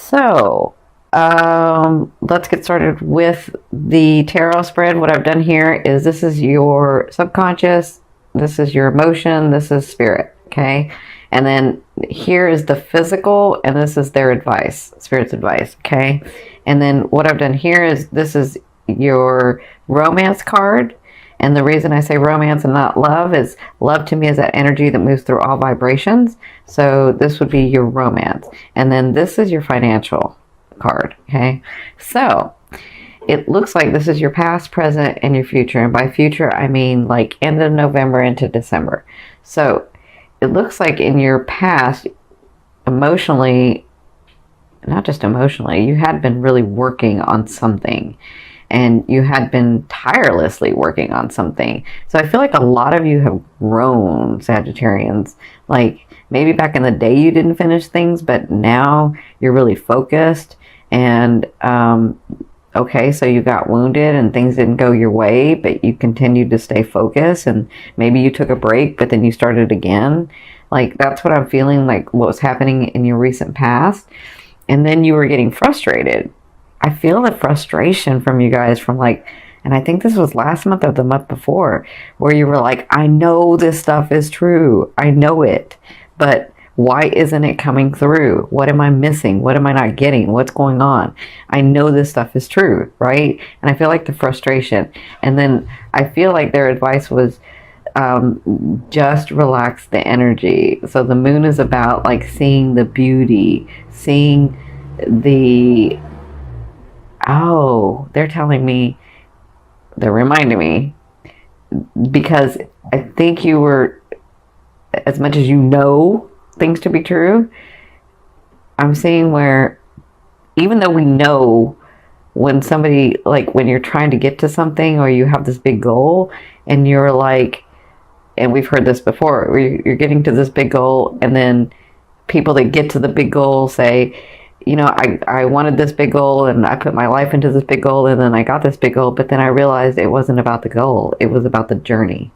So, let's get started with the tarot spread. What I've done here is this is your subconscious, this is your emotion, this is spirit, okay? And then here is the physical, and this is their advice, spirit's advice, okay? And then what I've done here is this is your romance card. And the reason I say romance and not love is love to me is that energy that moves through all vibrations. So this would be your romance. And then this is your financial card, okay? So it looks like this is your past, present, and your future. And by future, I mean like end of November into December. So it looks like in your past, emotionally, not just emotionally, you had been really working on something. And you had been tirelessly working on something. So I feel like a lot of you have grown, Sagittarians. Like maybe back in the day you didn't finish things, but now you're really focused. And okay, so you got wounded and things didn't go your way, but you continued to stay focused. And maybe you took a break, but then you started again. Like that's what I'm feeling like what was happening in your recent past. And then you were getting frustrated. I feel the frustration from you guys from like, and I think this was last month or the month before, where you were like, I know this stuff is true. I know it, but why isn't it coming through? What am I missing? What am I not getting? What's going on? I know this stuff is true, right? And I feel like the frustration. And then I feel like their advice was just relax the energy. So the moon is about like seeing the beauty, seeing the... Oh, they're telling me, they're reminding me, because I think you were, as much as you know things to be true, I'm seeing where, even though we know when somebody, like when you're trying to get to something or you have this big goal and you're like, and we've heard this before, where you're getting to this big goal and then people that get to the big goal say, you know, I wanted this big goal and I put my life into this big goal and then I got this big goal, but then I realized it wasn't about the goal. It was about the journey,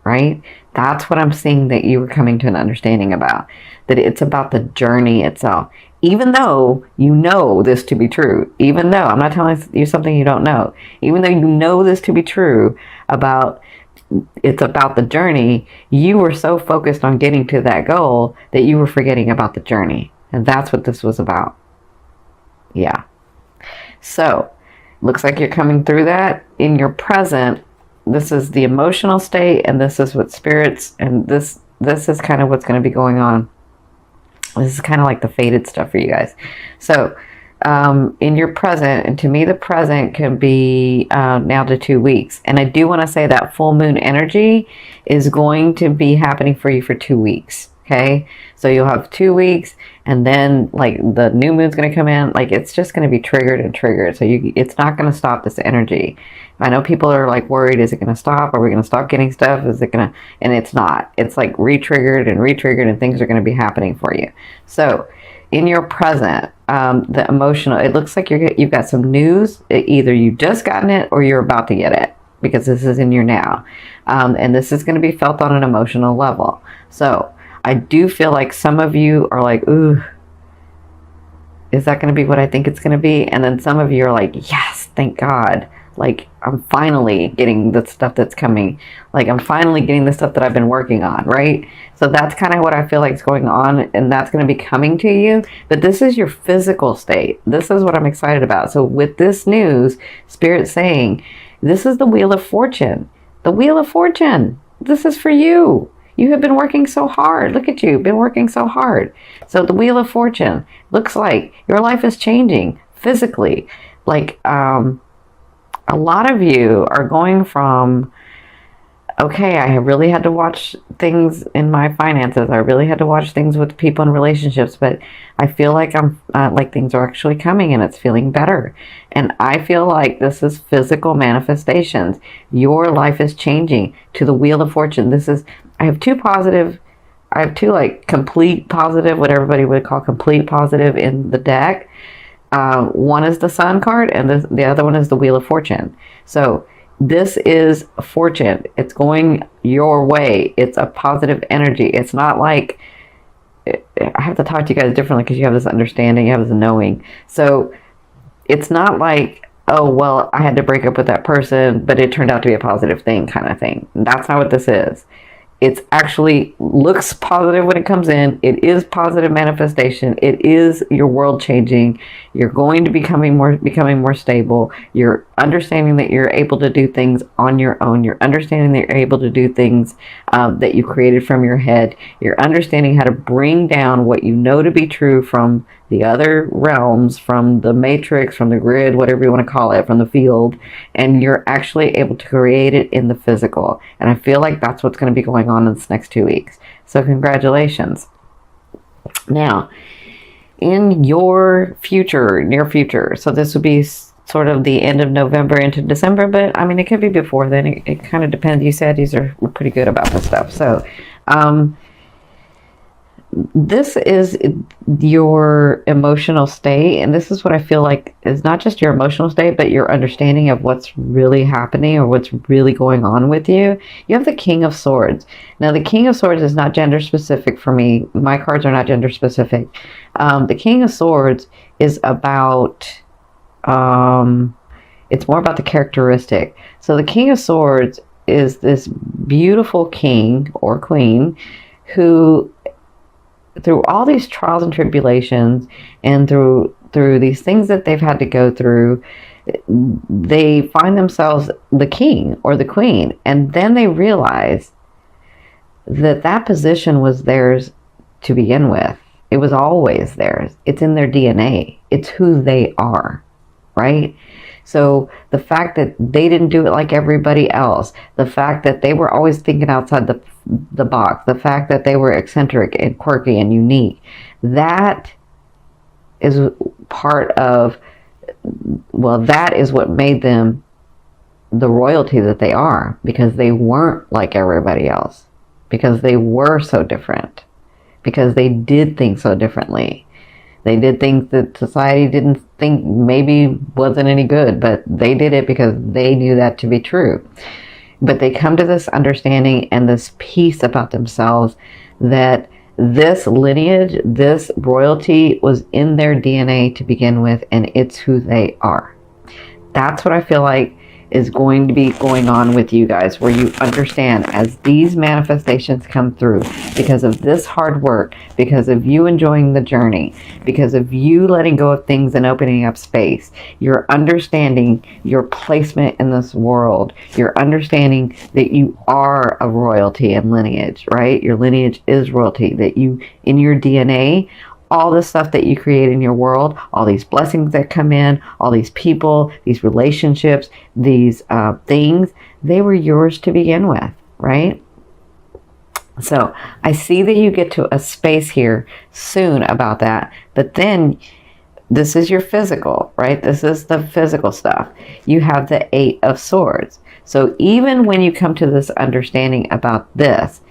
right? That's what I'm seeing that you were coming to an understanding about, that it's about the journey itself. Even though you know this to be true, even though I'm not telling you something you don't know, even though you know this to be true about it's about the journey, you were so focused on getting to that goal that you were forgetting about the journey. And that's what this was about. Yeah. So, looks like you're coming through that. In your present, this is the emotional state, and this is what spirits, and this is kind of what's going to be going on. This is kind of like the fated stuff for you guys. So, in your present, and to me the present can be now to 2 weeks. And I do want to say that full moon energy is going to be happening for you for 2 weeks. Okay, so you'll have 2 weeks, and then like the new moon's going to come in. Like it's just going to be triggered and triggered. So it's not going to stop this energy. I know people are like worried, is it going to stop? Are we going to stop getting stuff? Is it going to, and it's not. It's like re-triggered and re-triggered, and things are going to be happening for you. So in your present, the emotional, it looks like you've got some news. Either you've just gotten it or you're about to get it, because this is in your now. And this is going to be felt on an emotional level. So I do feel like some of you are like, ooh, is that going to be what I think it's going to be? And then some of you are like, yes, thank God. Like, I'm finally getting the stuff that's coming. Like, I'm finally getting the stuff that I've been working on, right? So that's kind of what I feel like is going on, and that's going to be coming to you. But this is your physical state. This is what I'm excited about. So with this news, Spirit's saying, this is the Wheel of Fortune. The Wheel of Fortune. This is for you. You have been working so hard. Look at you, been working so hard. So the Wheel of Fortune looks like your life is changing physically. Like a lot of you are going from, okay, I really had to watch things in my finances. I really had to watch things with people in relationships, but I feel like I'm like things are actually coming and it's feeling better. And I feel like this is physical manifestations. Your life is changing to the Wheel of Fortune. I have two like complete positive, what everybody would call complete positive in the deck. One is the Sun card, and the other one is the Wheel of Fortune. So this is fortune. It's going your way. It's a positive energy. It's not like I have to talk to you guys differently because you have this understanding, you have this knowing. So it's not like, oh, well, I had to break up with that person, but it turned out to be a positive thing kind of thing. That's not what this is. It's actually looks positive when it comes in. It is positive manifestation. It is your world changing. You're going to becoming more stable. You're understanding that you're able to do things on your own. You're understanding that you're able to do things that you created from your head. You're understanding how to bring down what you know to be true from the other realms, from the matrix, from the grid, whatever you want to call it, from the field, and you're actually able to create it in the physical. And I feel like that's what's going to be going on in this next 2 weeks. So congratulations. Now, in your future, near future, so this would be sort of the end of November into December, but I mean, it could be before then. It kind of depends. You said these are pretty good about this stuff. So, this is your emotional state, and this is what I feel like is not just your emotional state, but your understanding of what's really happening or what's really going on with you. You have the King of Swords. Now, the King of Swords is not gender specific for me. My cards are not gender specific. The King of Swords is about, it's more about the characteristic. So the King of Swords is this beautiful king or queen who, through all these trials and tribulations and through these things that they've had to go through, they find themselves the king or the queen, and then they realize that that position was theirs to begin with. It was always theirs. It's in their DNA. It's who they are, right? So the fact that they didn't do it like everybody else, the fact that they were always thinking outside the box, the fact that they were eccentric and quirky and unique, that is part of, well, that is what made them the royalty that they are, because they weren't like everybody else, because they were so different, because they did things so differently. They did things that society didn't think maybe wasn't any good, but they did it because they knew that to be true. But they come to this understanding and this peace about themselves that this lineage, this royalty was in their DNA to begin with, and it's who they are. That's what I feel like is going to be going on with you guys, where you understand as these manifestations come through, because of this hard work, because of you enjoying the journey, because of you letting go of things and opening up space, you're understanding your placement in this world. You're understanding that you are a royalty and lineage, right? Your lineage is royalty, that you, in your DNA, all the stuff that you create in your world, all these blessings that come in, all these people, these relationships, these things, they were yours to begin with, right? So I see that you get to a space here soon about that, but then this is your physical, right? This is the physical stuff. You have the Eight of Swords. So even when you come to this understanding about this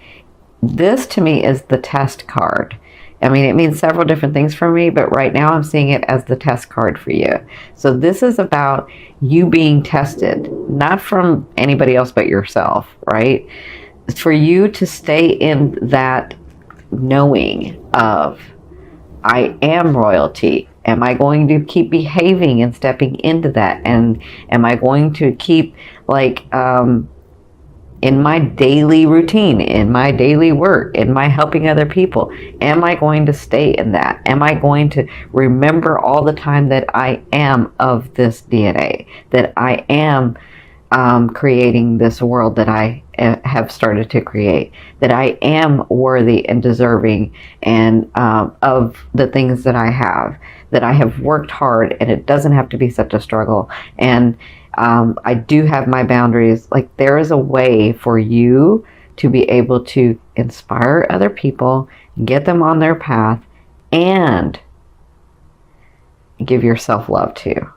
to me is the test card. I mean, it means several different things for me, but right now I'm seeing it as the test card for you. So this is about you being tested, not from anybody else but yourself, right? It's for you to stay in that knowing of, I am royalty. Am I going to keep behaving and stepping into that? And am I going to keep, like, in my daily routine, in my daily work, in my helping other people, am I going to stay in that? Am I going to remember all the time that I am of this DNA, that I am creating this world that I have started to create, that I am worthy and deserving and of the things that I have worked hard, and it doesn't have to be such a struggle. And I do have my boundaries. Like, there is a way for you to be able to inspire other people, get them on their path, and give yourself love too.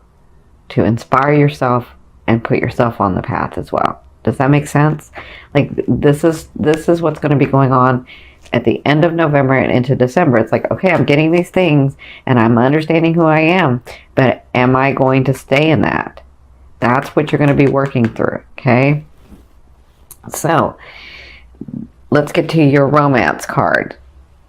To inspire yourself and put yourself on the path as well. Does that make sense? Like, this is what's going to be going on at the end of November and into December. It's like, okay, I'm getting these things and I'm understanding who I am, but am I going to stay in that? That's what you're going to be working through, okay? So, let's get to your romance card.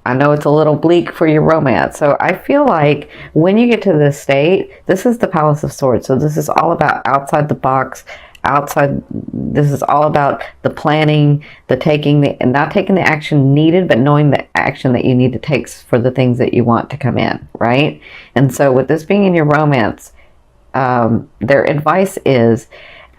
I know it's a little bleak for your romance. So I feel like when you get to this state, this is the Palace of Swords. So this is all about outside the box, outside. This is all about the planning, the taking, and not taking the action needed, but knowing the action that you need to take for the things that you want to come in, right? And so with this being in your romance, their advice is,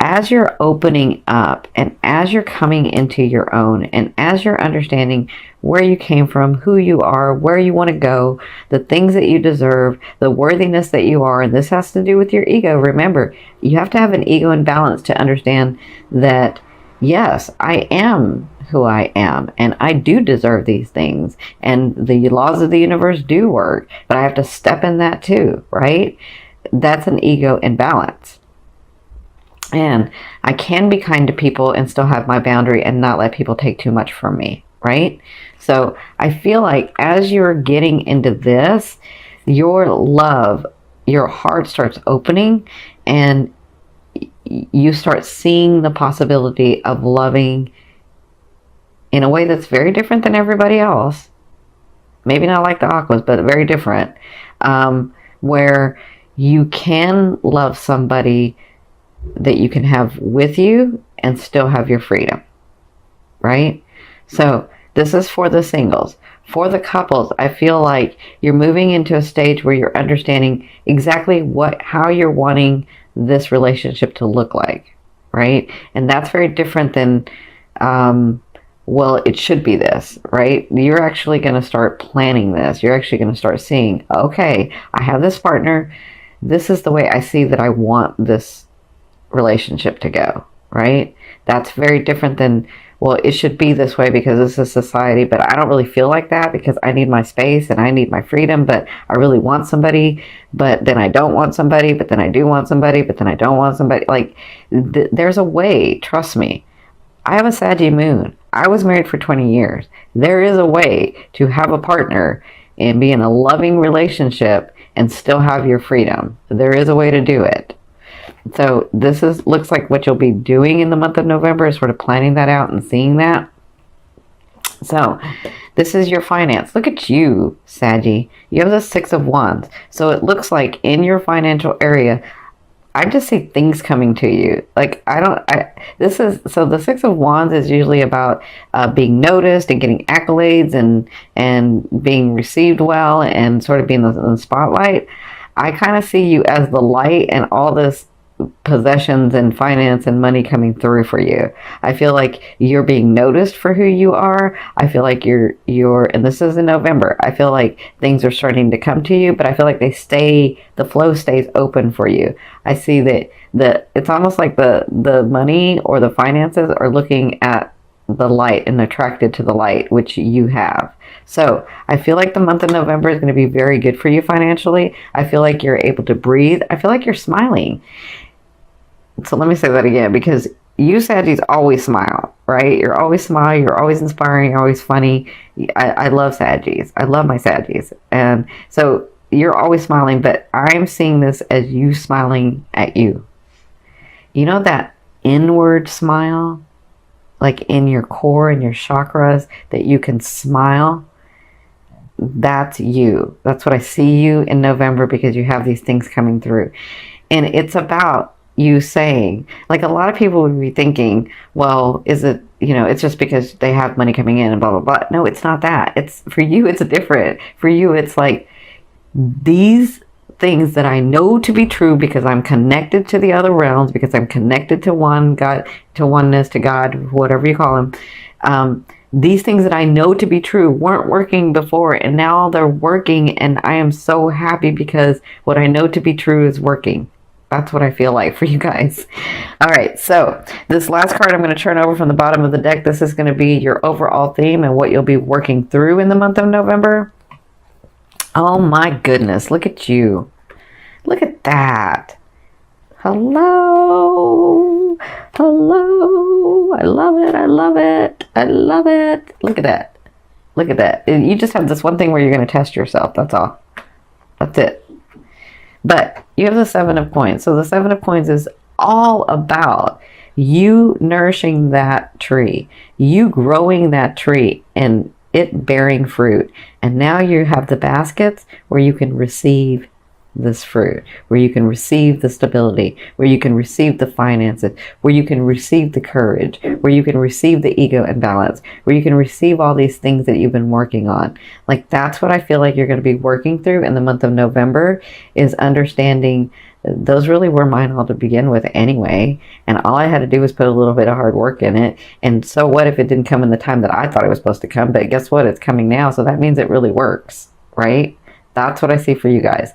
as you're opening up and as you're coming into your own and as you're understanding where you came from, who you are, where you want to go, the things that you deserve, the worthiness that you are, and this has to do with your ego. Remember, you have to have an ego in balance to understand that, yes, I am who I am and I do deserve these things and the laws of the universe do work, but I have to step in that too, right? That's an ego in balance. And I can be kind to people and still have my boundary and not let people take too much from me, right? So I feel like as you're getting into this, your love, your heart starts opening and you start seeing the possibility of loving in a way that's very different than everybody else. Maybe not like the Aquas, but very different. Where you can love somebody that you can have with you and still have your freedom, right? So this is for the singles. For the couples, I feel like you're moving into a stage where you're understanding exactly how you're wanting this relationship to look like, right? And that's very different than, well, it should be this, right? You're actually going to start planning this. You're actually going to start seeing, okay, I have this partner. This is the way I see that I want this relationship to go, right? That's very different than, well, it should be this way because this is society, but I don't really feel like that because I need my space and I need my freedom, but I really want somebody, but then I don't want somebody, but then I do want somebody, but then I don't want somebody. Like, there's a way, trust me. I have a Saggy moon. I was married for 20 years. There is a way to have a partner and be in a loving relationship and still have your freedom. There is a way to do it. So this looks like what you'll be doing in the month of November is sort of planning that out and seeing that. So this is your finance. Look at you, Saggy. You have the Six of Wands. So it looks like in your financial area, I just see things coming to you. Like, so the Six of Wands is usually about being noticed and getting accolades and being received well and sort of being in the spotlight. I kind of see you as the light and all this possessions and finance and money coming through for you. I feel like you're being noticed for who you are. I feel like you're and this is in November. I feel like things are starting to come to you, but I feel like the flow stays open for you. I see that it's almost like the money or the finances are looking at the light and attracted to the light, which you have. So I feel like the month of November is going to be very good for you financially. I feel like you're able to breathe. I feel like you're smiling. So let me say that again, because you Saggies always smile, right? You're always smile. You're always inspiring. You're always funny. I love Saggies. I love my Saggies. And so you're always smiling, but I'm seeing this as you smiling at you. You know that inward smile? Like in your core and your chakras that you can smile? That's you. That's what I see you in November because you have these things coming through. And it's about you saying, like, a lot of people would be thinking, well, is it, it's just because they have money coming in and blah, blah, blah. No, it's not that. It's for you, it's different. For you, it's like these things that I know to be true because I'm connected to the other realms, because I'm connected to one God, to oneness, to God, whatever you call him. These things that I know to be true weren't working before, and now they're working, and I am so happy because what I know to be true is working. That's what I feel like for you guys. All right, so this last card I'm going to turn over from the bottom of the deck. This is going to be your overall theme and what you'll be working through in the month of November. Oh my goodness, look at you. Look at that. Hello. Hello. I love it. I love it. I love it. Look at that. Look at that. You just have this one thing where you're going to test yourself. That's all. That's it. But you have the Seven of Coins. So the Seven of Coins is all about you nourishing that tree, you growing that tree and it bearing fruit. And now you have the baskets where you can receive this fruit, where you can receive the stability, where you can receive the finances, where you can receive the courage, where you can receive the ego imbalance, where you can receive all these things that you've been working on. Like, that's what I feel like you're going to be working through in the month of November, is understanding those really were mine all to begin with anyway, and all I had to do was put a little bit of hard work in it. And so what if it didn't come in the time that I thought it was supposed to come? But guess what? It's coming now, so that means it really works, right? That's what I see for you guys.